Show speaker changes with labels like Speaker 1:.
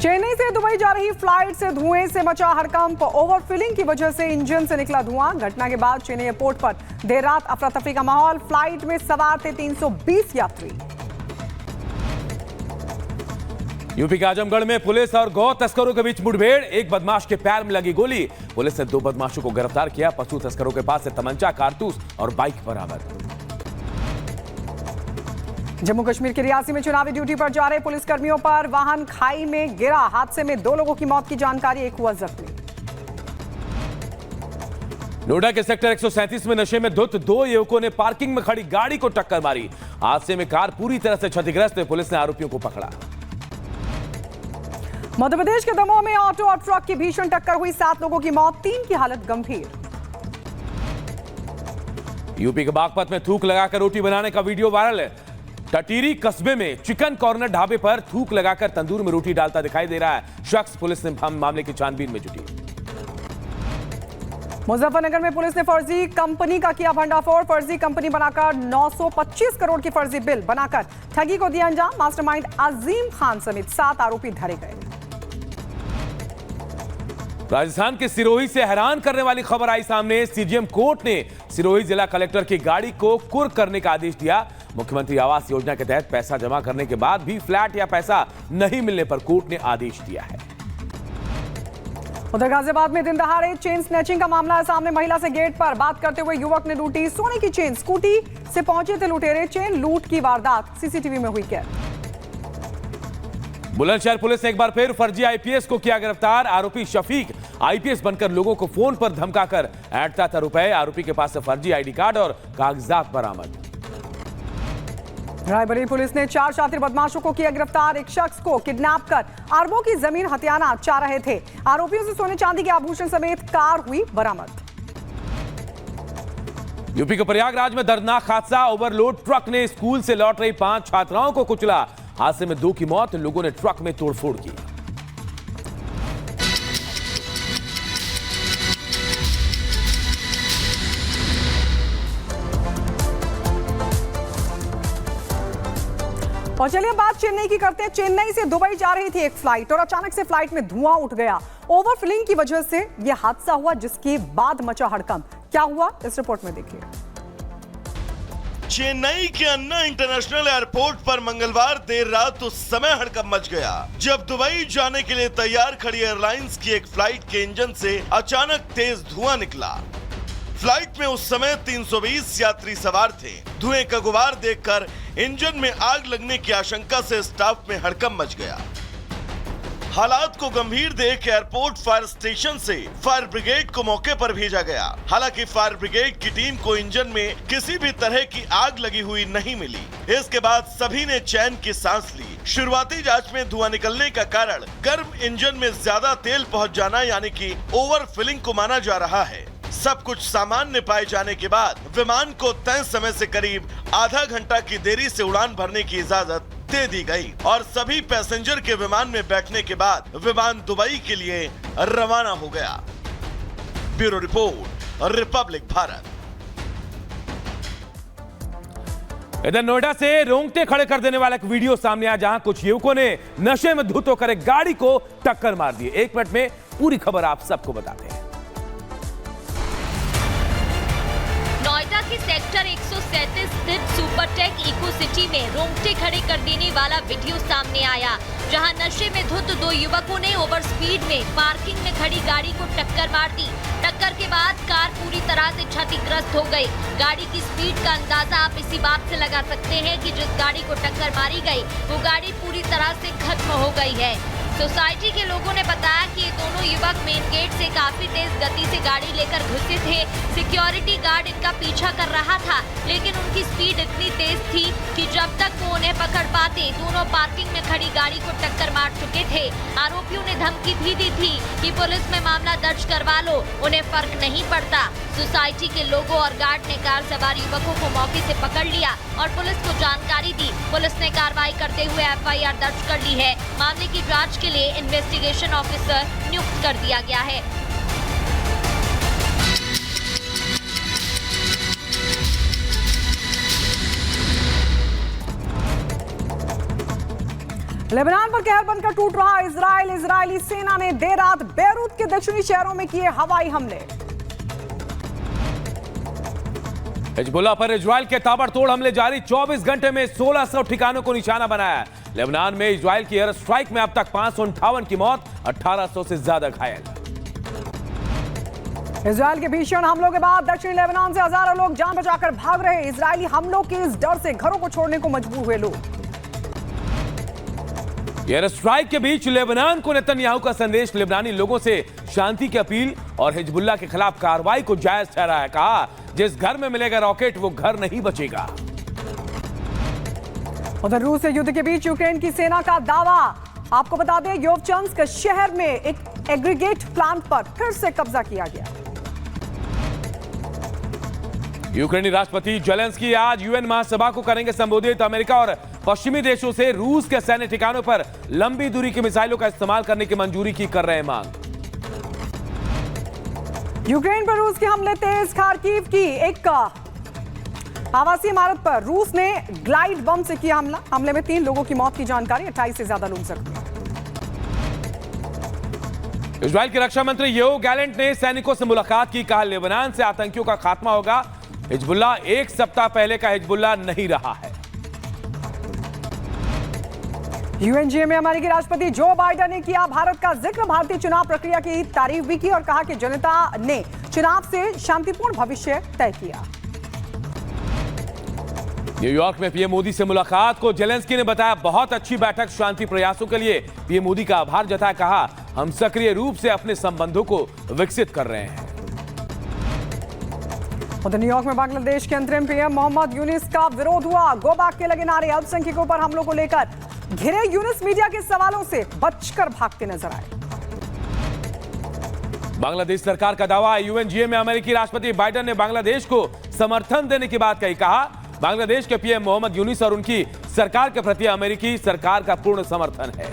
Speaker 1: चेन्नई से दुबई जा रही फ्लाइट से धुएं से मचा हड़कंप। ओवरफिलिंग की वजह से इंजन से निकला धुआं। घटना के बाद चेन्नई एयरपोर्ट पर देर रात अफरा तफरी का माहौल। फ्लाइट में सवार थे 320 यात्री।
Speaker 2: यूपी के आजमगढ़ में पुलिस और गौ तस्करों के बीच मुठभेड़। एक बदमाश के पैर में लगी गोली। पुलिस ने 2 बदमाशों को गिरफ्तार किया। पशु तस्करों के पास से तमंचा, कारतूस और बाइक बरामद।
Speaker 1: जम्मू कश्मीर के रियासी में चुनावी ड्यूटी पर जा रहे पुलिसकर्मियों पर वाहन खाई में गिरा। हादसे में 2 लोगों की मौत की जानकारी, एक हुआ जख्मी।
Speaker 2: नोएडा के सेक्टर 137 में नशे में धुत 2 युवकों ने पार्किंग में खड़ी गाड़ी को टक्कर मारी। हादसे में कार पूरी तरह से क्षतिग्रस्त है। पुलिस ने आरोपियों को पकड़ा।
Speaker 1: मध्य प्रदेश के दमोह में ऑटो और ट्रक की भीषण टक्कर हुई। 7 लोगों की मौत, 3 की हालत गंभीर।
Speaker 2: यूपी के बागपत में थूक लगाकर रोटी बनाने का वीडियो वायरल है। टटीरी कस्बे में चिकन कॉर्नर ढाबे पर थूक लगाकर तंदूर में रोटी डालता दिखाई दे रहा है शख्स। पुलिस ने मामले की छानबीन में जुटी।
Speaker 1: मुजफ्फरनगर में पुलिस ने फर्जी कंपनी का किया भंडाफोड़। फर्जी कंपनी बनाकर 925 करोड़ की फर्जी बिल बनाकर ठगी को दिया अंजाम। मास्टरमाइंड अजीम खान समेत 7 आरोपी धरे गए।
Speaker 2: राजस्थान के सिरोही से हैरान करने वाली खबर आई सामने। सीजीएम कोर्ट ने सिरोही जिला कलेक्टर की गाड़ी को कुर्क करने का आदेश दिया। मुख्यमंत्री आवास योजना के तहत पैसा जमा करने के बाद भी फ्लैट या पैसा नहीं मिलने पर कोर्ट ने आदेश दिया है।
Speaker 1: उधर गाजियाबाद में दिन दहाड़े चेन स्नैचिंग का मामला है सामने। महिला से गेट पर बात करते हुए युवक ने लूटी सोने की चेन। स्कूटी से पहुंचे थे लुटेरे। चेन लूट की वारदात सीसीटीवी में हुई कैद।
Speaker 2: बुलंदशहर पुलिस ने एक बार फिर फर्जी आईपीएस को किया गिरफ्तार। आरोपी शफीक आईपीएस बनकर लोगों को फोन पर धमकाकर ऐंठता था रुपए। आरोपी के पास से फर्जी आईडी कार्ड और कागजात बरामद।
Speaker 1: रायबरेली पुलिस ने 4 शातिर बदमाशों को किया गिरफ्तार। एक शख्स को किडनैप कर अरबों की जमीन हथियाना चाह रहे थे। आरोपियों से सोने चांदी के आभूषण समेत कार हुई बरामद।
Speaker 2: यूपी के प्रयागराज में दर्दनाक हादसा। ओवरलोड ट्रक ने स्कूल से लौट रही 5 छात्राओं को कुचला। हादसे में 2 की मौत। लोगों ने ट्रक में तोड़फोड़ की।
Speaker 1: और चलिए बात चेन्नई की करते हैं। चेन्नई से दुबई जा रही थी एक फ्लाइट और अचानक से फ्लाइट में धुआं उठ गया। ओवरफिलिंग की वजह से यह हादसा हुआ, जिसके बाद मचा हड़कंप। क्या हुआ इस रिपोर्ट में देखिए।
Speaker 3: चेन्नई के अन्ना इंटरनेशनल एयरपोर्ट पर मंगलवार देर रात उस समय हड़कंप मच गया जब दुबई जाने के लिए तैयार खड़ी एयरलाइंस की एक फ्लाइट के इंजन से अचानक तेज धुआं निकला। फ्लाइट में उस समय 320 यात्री सवार थे। धुएं का गुबार देखकर इंजन में आग लगने की आशंका से स्टाफ में हड़कंप मच गया। हालात को गंभीर देख एयरपोर्ट फायर स्टेशन से फायर ब्रिगेड को मौके पर भेजा गया। हालांकि फायर ब्रिगेड की टीम को इंजन में किसी भी तरह की आग लगी हुई नहीं मिली। इसके बाद सभी ने चैन की सांस ली। शुरुआती जांच में धुआं निकलने का कारण गर्म इंजन में ज्यादा तेल पहुंच जाना यानी कि ओवर फिलिंग को माना जा रहा है। सब कुछ सामान्य पाए जाने के बाद विमान को तय समय से करीब आधा घंटा की देरी से उड़ान भरने की इजाजत दे दी गई और सभी पैसेंजर के विमान में बैठने के बाद विमान दुबई के लिए रवाना हो गया। Bureau report, Republic Bharat.
Speaker 2: इधर नोएडा से रोंगटे खड़े कर देने वाला एक वीडियो सामने आया, जहां कुछ युवकों ने नशे में धुत होकर एक गाड़ी को टक्कर मार दी। 1 मिनट में पूरी खबर आप सबको बताते हैं।
Speaker 4: नोएडा के सेक्टर 137 स्थित सुपरटेक इको सिटी में रोंगटे खड़े कर देने वाला वीडियो सामने आया, जहां नशे में धुत 2 युवकों ने ओवर स्पीड में पार्किंग में खड़ी गाड़ी को टक्कर मार दी। टक्कर के बाद कार पूरी तरह से क्षतिग्रस्त हो गई। गाड़ी की स्पीड का अंदाजा आप इसी बात से लगा सकते हैं कि जिस गाड़ी को टक्कर मारी गई वो गाड़ी पूरी तरह से खत्म हो गई है। सोसाइटी के लोगों ने बताया कि ये दोनों युवक मेन गेट से काफी तेज गति से गाड़ी लेकर घुसे थे। सिक्योरिटी गार्ड इनका पीछा कर रहा था, लेकिन उनकी स्पीड इतनी तेज थी कि जब तक वो उन्हें पकड़ पाते दोनों पार्किंग में खड़ी गाड़ी को टक्कर मार चुके थे। आरोपियों ने धमकी भी दी थी कि पुलिस में मामला दर्ज करवा लो, उन्हें फर्क नहीं पड़ता। सोसाइटी के लोगों और गार्ड ने कार सवार युवकों को मौके से पकड़ लिया और पुलिस को जानकारी दी। पुलिस ने कार्रवाई करते हुए एफआईआर दर्ज कर ली है। मामले की जांच के लिए इन्वेस्टिगेशन ऑफिसर नियुक्त कर दिया गया है।
Speaker 1: लेबनान पर कहर बनकर टूट रहा इजराइल। इजरायली सेना ने देर रात बेरूत के दक्षिणी शहरों में किए हवाई हमले।
Speaker 2: हिजबुल्लाह पर इजराइल के ताबड़तोड़ हमले जारी। 24 घंटे में 1600 ठिकानों को निशाना बनाया। लेबनान में इजराइल की एयर स्ट्राइक में अब तक 558 की मौत, 1800 से ज्यादा घायल।
Speaker 1: इजराइल के भीषण हमलों के बाद दक्षिणी लेबनान से हजारों लोग जान बचाकर भाग रहे। इजरायली हमलों के इस डर से घरों को छोड़ने को मजबूर हुए लोग।
Speaker 2: एयर स्ट्राइक के बीच लेबनान को नेतन्याहू का संदेश। लेबनानी लोगों से शांति की अपील और हिजबुल्लाह के खिलाफ कार्रवाई को जायज ठहराया। कहा, जिस घर में मिलेगा रॉकेट वो घर नहीं बचेगा।
Speaker 1: उधर रूस से युद्ध के बीच यूक्रेन की सेना का दावा। आपको बता दें, योवचंस्क शहर में एक एग्रीगेट प्लांट पर फिर से कब्जा किया गया।
Speaker 2: यूक्रेनी राष्ट्रपति जेलेंस्की आज यूएन महासभा को करेंगे संबोधित। अमेरिका और पश्चिमी देशों से रूस के सैन्य ठिकानों पर लंबी दूरी की मिसाइलों का इस्तेमाल करने की मंजूरी की कर रहे हैं मांग।
Speaker 1: यूक्रेन पर रूस के हमले तेज। खार्किव की एक आवासीय इमारत पर रूस ने ग्लाइड बम से किया हमला। हमले में 3 लोगों की मौत की जानकारी, 28 से ज्यादा लोग जख्मी।
Speaker 2: इजराइल के रक्षा मंत्री योव गैलेंट ने सैनिकों से मुलाकात की। कहा, लेबनान से आतंकियों का खात्मा होगा। हिजबुल्लाह 1 सप्ताह पहले का हिजबुल्लाह नहीं रहा है।
Speaker 1: यूएनजीए में अमेरिकी राष्ट्रपति जो बाइडेन ने किया भारत का जिक्र। भारतीय चुनाव प्रक्रिया की तारीफ भी की और कहा कि जनता ने चुनाव से शांतिपूर्ण भविष्य तय किया।
Speaker 2: न्यूयॉर्क में पीएम मोदी से मुलाकात को जेलेंस्की ने बताया बहुत अच्छी बैठक। शांति प्रयासों के लिए पीएम मोदी का आभार जताया। कहा, हम सक्रिय रूप से अपने संबंधों को विकसित कर रहे हैं।
Speaker 1: उधर न्यूयॉर्क में बांग्लादेश के अंतरिम पीएम मोहम्मद यूनिस का विरोध हुआ। गो बैक के लगे नारे। अल्पसंख्यकों पर हमलों को लेकर घिरे यूनिस मीडिया के सवालों से बचकर भागते नजर आए।
Speaker 2: बांग्लादेश सरकार का दावा। यूएनजीए में अमेरिकी राष्ट्रपति बाइडेन ने बांग्लादेश को समर्थन देने की बात कही। कहा, बांग्लादेश के पीएम मोहम्मद यूनिस और उनकी सरकार के प्रति अमेरिकी सरकार का पूर्ण समर्थन है।